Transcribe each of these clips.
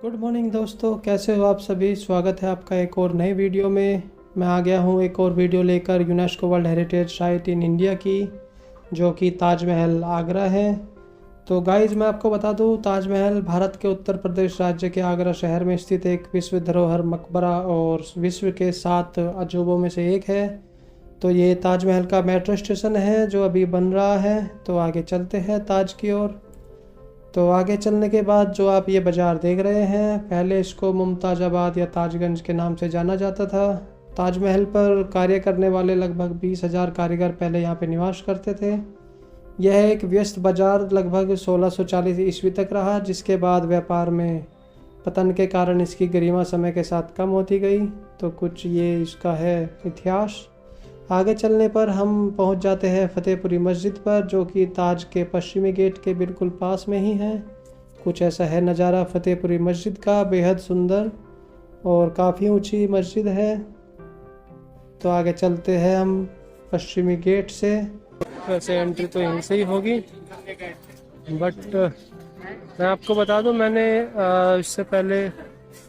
Good morning दोस्तों, कैसे हो आप सभी। स्वागत है आपका एक और नए वीडियो में। मैं आ गया हूँ एक और वीडियो लेकर UNESCO world heritage site in India की, जो कि ताजमहल आगरा है। तो गाइस, मैं आपको बता दूँ, ताजमहल भारत के उत्तर प्रदेश राज्य के आगरा शहर में स्थित एक विश्व धरोहर मकबरा और विश्व के 7 अजूबों में से एक है। तो ये ताजमहल का मेट्रो स्टेशन है जो अभी बन रहा है। तो आगे चलते हैं ताज की ओर। तो आगे चलने के बाद जो आप ये बाज़ार देख रहे हैं, पहले इसको मुमताज़ाबाद या ताजगंज के नाम से जाना जाता था। ताजमहल पर कार्य करने वाले लगभग 20,000 कारीगर पहले यहाँ पे निवास करते थे। यह एक व्यस्त बाज़ार लगभग 1640 ईस्वी तक रहा, जिसके बाद व्यापार में पतन के कारण इसकी गरिमा समय के साथ कम होती गई। तो कुछ ये इसका है इतिहास। आगे चलने पर हम पहुंच जाते हैं फतेहपुरी मस्जिद पर, जो कि ताज के पश्चिमी गेट के बिल्कुल पास में ही है। कुछ ऐसा है नज़ारा फतेहपुरी मस्जिद का, बेहद सुंदर और काफ़ी ऊंची मस्जिद है। तो आगे चलते हैं हम पश्चिमी गेट से। वैसे एंट्री तो यहीं से ही होगी, बट मैं आपको बता दूं, मैंने इससे पहले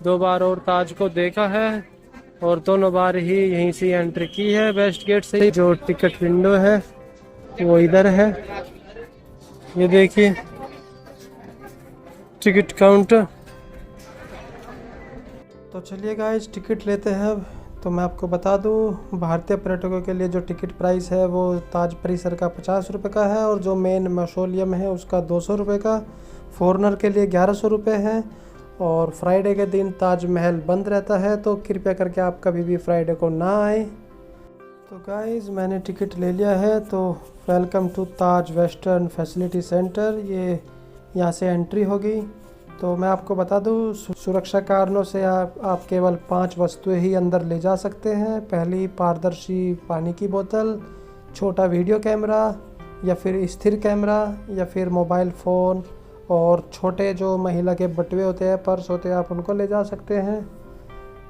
2 बार और ताज को देखा है और दोनों बार ही यहीं से एंट्री की है, वेस्ट गेट से। जो टिकट विंडो है वो इधर है, ये देखिए टिकट काउंटर। तो चलिए गाइस, टिकट लेते हैं अब। तो मैं आपको बता दूं, भारतीय पर्यटकों के लिए जो टिकट प्राइस है वो ताज परिसर का 50 रुपये का है, और जो मेन मौसोलियम है उसका 200 रुपये का। फॉरनर के लिए 1100 रुपये है। और फ्राइडे के दिन ताजमहल बंद रहता है, तो कृपया करके आप कभी भी फ्राइडे को ना आए। तो गाइस, मैंने टिकट ले लिया है। तो welcome to Taj western facility centre, ये यहाँ से एंट्री होगी। तो मैं आपको बता दूँ, सुरक्षा कारणों से आप केवल 5 वस्तुएं ही अंदर ले जा सकते हैं। पहली, पारदर्शी पानी की बोतल, छोटा वीडियो कैमरा या फिर स्थिर कैमरा या फिर मोबाइल फ़ोन, और छोटे जो महिला के बटुए होते हैं, पर्स होते हैं, आप उनको ले जा सकते हैं।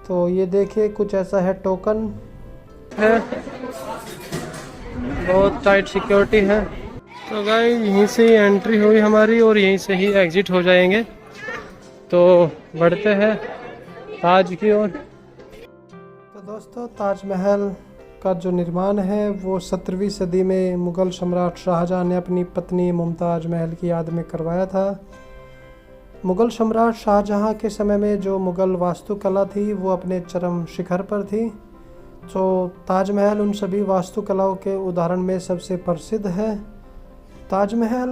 तो ये देखिए कुछ ऐसा है, टोकन है, बहुत टाइट सिक्योरिटी है। तो गाइस, यहीं से ही एंट्री हुई हमारी और यहीं से ही एग्ज़िट हो जाएंगे। तो बढ़ते हैं ताज की ओर। तो दोस्तों, ताजमहल का जो निर्माण है वो 17वीं सदी में मुग़ल सम्राट शाहजहां ने अपनी पत्नी मुमताज़ महल की याद में करवाया था। मुग़ल सम्राट शाहजहां के समय में जो मुग़ल वास्तुकला थी वो अपने चरम शिखर पर थी। तो ताजमहल उन सभी वास्तुकलाओं के उदाहरण में सबसे प्रसिद्ध है। ताजमहल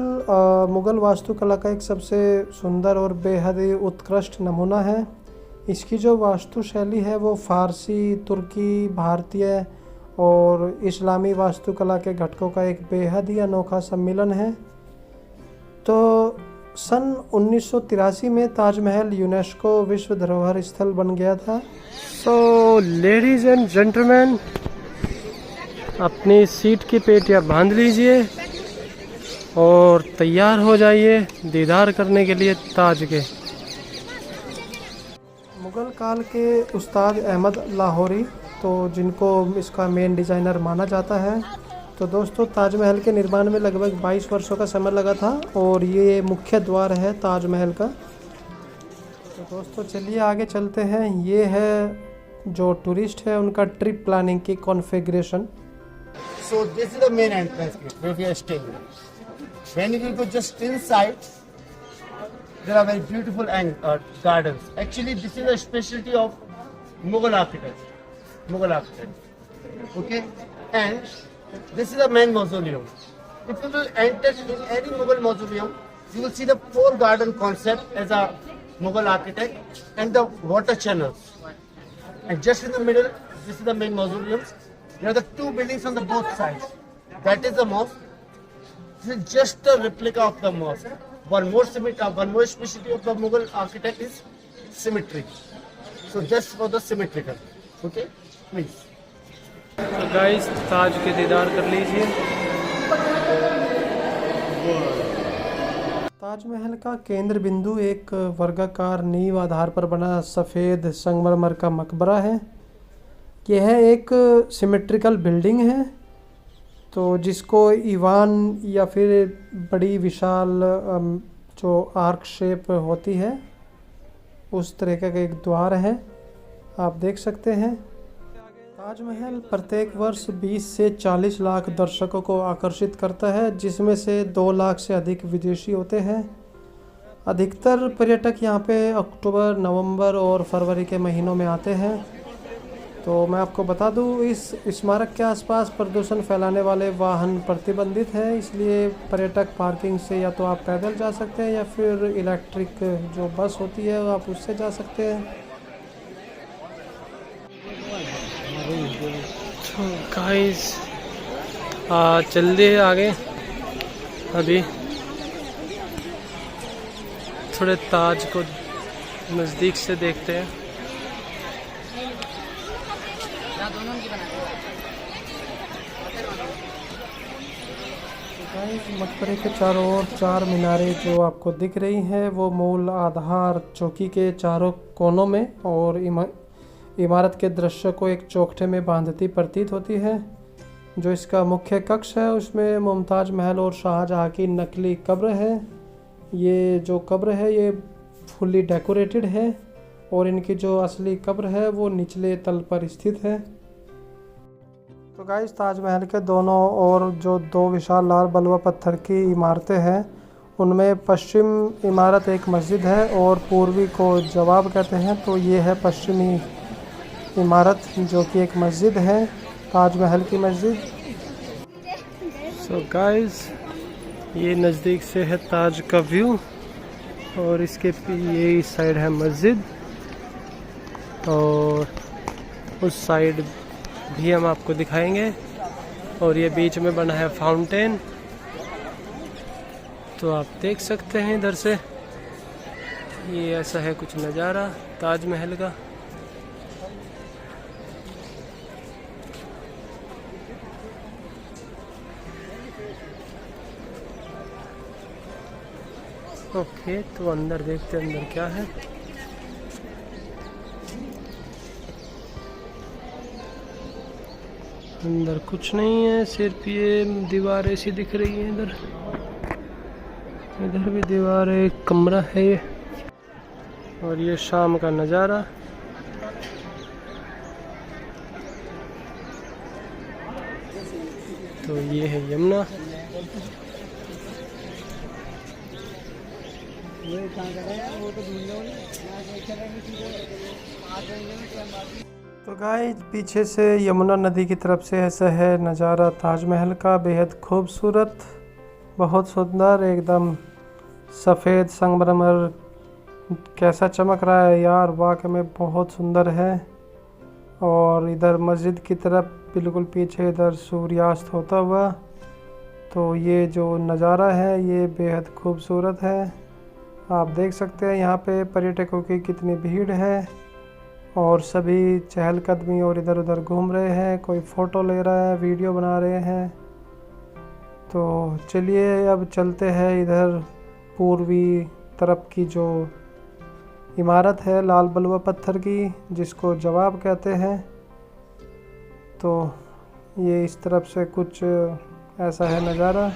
मुग़ल वास्तुकला का एक सबसे सुंदर और बेहद ही उत्कृष्ट नमूना है। इसकी जो वास्तुशैली है वो फ़ारसी, तुर्की, भारतीय और इस्लामी वास्तुकला के घटकों का एक बेहद ही अनोखा सम्मिलन है। तो सन 1983 में ताजमहल यूनेस्को विश्व धरोहर स्थल बन गया था। सो लेडीज एंड जेंटलमैन, अपनी सीट की पेटियां बांध लीजिए और तैयार हो जाइए दीदार करने के लिए ताज के। मुग़ल काल के उस्ताद अहमद लाहौरी, तो जिनको इसका मेन डिज़ाइनर माना जाता है। तो दोस्तों, ताजमहल के निर्माण में लगभग 22 वर्षों का समय लगा था, और ये मुख्य द्वार है ताजमहल का। तो दोस्तों चलिए आगे चलते हैं। ये है जो टूरिस्ट है उनका ट्रिप प्लानिंग की configuration. So this is the main entrance gate where we are staying. When you will go just inside, there are very beautiful gardens. Actually, this is a specialty of Mughal architecture. Okay, and this is the main mausoleum. If you will enter in any Mughal mausoleum, you will see the 4 garden concept as a Mughal architect and the water channels. And just in the middle, this is the main mausoleums. There are the 2 buildings on the both sides. That is the mosque. This is just a replica of the mosque. One more specialty of the Mughal architect is symmetry. So just for the symmetrical. Okay, please. तो guys, ताज के दीदार कर लीजिए। ताजमहल का केंद्र बिंदु एक वर्गाकार नींव आधार पर बना सफ़ेद संगमरमर का मकबरा है। यह एक सिमेट्रिकल बिल्डिंग है, तो जिसको ईवान या फिर बड़ी विशाल जो आर्क शेप होती है उस तरह का एक द्वार है, आप देख सकते हैं। ताजमहल प्रत्येक वर्ष 20 से 40 लाख दर्शकों को आकर्षित करता है, जिसमें से 2 लाख से अधिक विदेशी होते हैं। अधिकतर पर्यटक यहाँ पे अक्टूबर, नवंबर और फरवरी के महीनों में आते हैं। तो मैं आपको बता दूँ, इस स्मारक के आसपास प्रदूषण फैलाने वाले वाहन प्रतिबंधित हैं, इसलिए पर्यटक पार्किंग से या तो आप पैदल जा सकते हैं या फिर इलेक्ट्रिक जो बस होती है आप उससे जा सकते हैं। तो गाइस चल दिए आगे, अभी थोड़े ताज को नज़दीक से देखते हैं। मकबरे के चारों ओर 4 मीनारें जो आपको दिख रही हैं वो मूल आधार चौकी के चारों कोनों में और इमारत के दृश्य को एक चौखटे में बांधती प्रतीत होती है। जो इसका मुख्य कक्ष है उसमें मुमताज़ महल और शाहजहाँ की नकली कब्र है। ये जो कब्र है ये फुली डेकोरेटेड है और इनकी जो असली कब्र है वो निचले तल पर स्थित है। तो गाइस ताजमहल के दोनों ओर जो 2 विशाल लाल बलुआ पत्थर की इमारतें हैं, उनमें पश्चिम इमारत एक मस्जिद है और पूर्वी को जवाब कहते हैं। तो ये है पश्चिमी इमारत जो कि एक मस्जिद है, ताजमहल की मस्जिद। सो गाइस ये नज़दीक से है ताज का व्यू और इसके ये इस साइड है मस्जिद और उस साइड भी हम आपको दिखाएंगे। और ये बीच में बना है फाउंटेन, तो आप देख सकते हैं इधर से। ये ऐसा है कुछ नज़ारा ताजमहल का। ओके, तो अंदर देखते हैं अंदर क्या है। अंदर कुछ नहीं है, सिर्फ ये दीवार ऐसी दिख रही है। इधर भी दीवार है, एक कमरा है ये। और ये शाम का नज़ारा। तो ये है यमुना। तो गाइस पीछे से यमुना नदी की तरफ से ऐसा है नज़ारा ताजमहल का, बेहद खूबसूरत, बहुत सुंदर, एकदम सफ़ेद संगमरमर कैसा चमक रहा है यार, वाकई में बहुत सुंदर है। और इधर मस्जिद की तरफ बिल्कुल पीछे इधर सूर्यास्त होता हुआ। तो ये जो नज़ारा है ये बेहद खूबसूरत है। आप देख सकते हैं यहाँ पे पर्यटकों की कितनी भीड़ है और सभी चहलकदमी और इधर उधर घूम रहे हैं, कोई फ़ोटो ले रहा है, वीडियो बना रहे हैं। तो चलिए अब चलते हैं इधर पूर्वी तरफ की जो इमारत है लाल बलुआ पत्थर की, जिसको जवाब कहते हैं। तो ये इस तरफ से कुछ ऐसा है नज़ारा।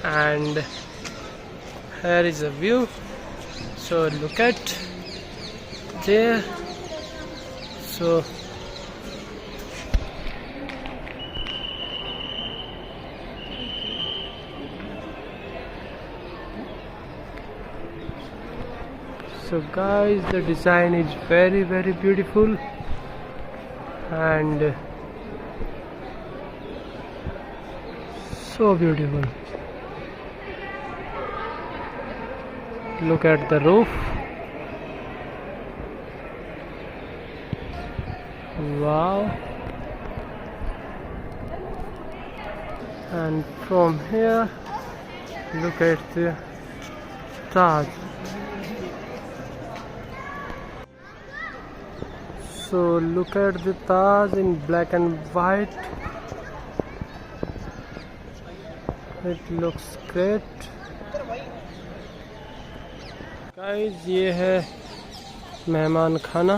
And here is a view, so look at there. So guys, the design is very beautiful and so beautiful. Look at the roof. Wow. And from here look at the Taj. So look at the Taj in black and white. It looks great. Guys ये है मेहमान खाना।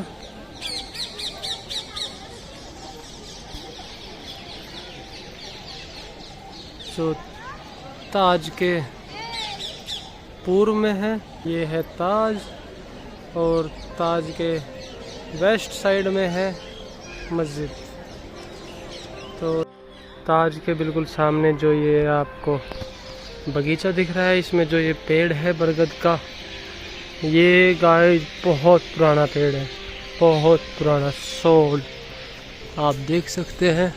जो ताज के पूर्व में है, ये है ताज, और ताज के वेस्ट साइड में है मस्जिद। तो ताज के बिल्कुल सामने जो ये आपको बगीचा दिख रहा है, इसमें जो ये पेड़ है बरगद का, ये गाइस बहुत पुराना पेड़ है, बहुत पुराना, सोल आप देख सकते हैं,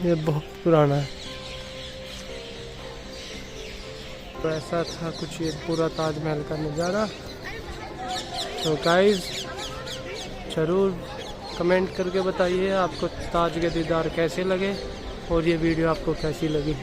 ये बहुत पुराना है। तो ऐसा था कुछ ये पूरा ताजमहल का नज़ारा। तो गाइस ज़रूर कमेंट करके बताइए आपको ताज के दीदार कैसे लगे और ये वीडियो आपको कैसी लगी।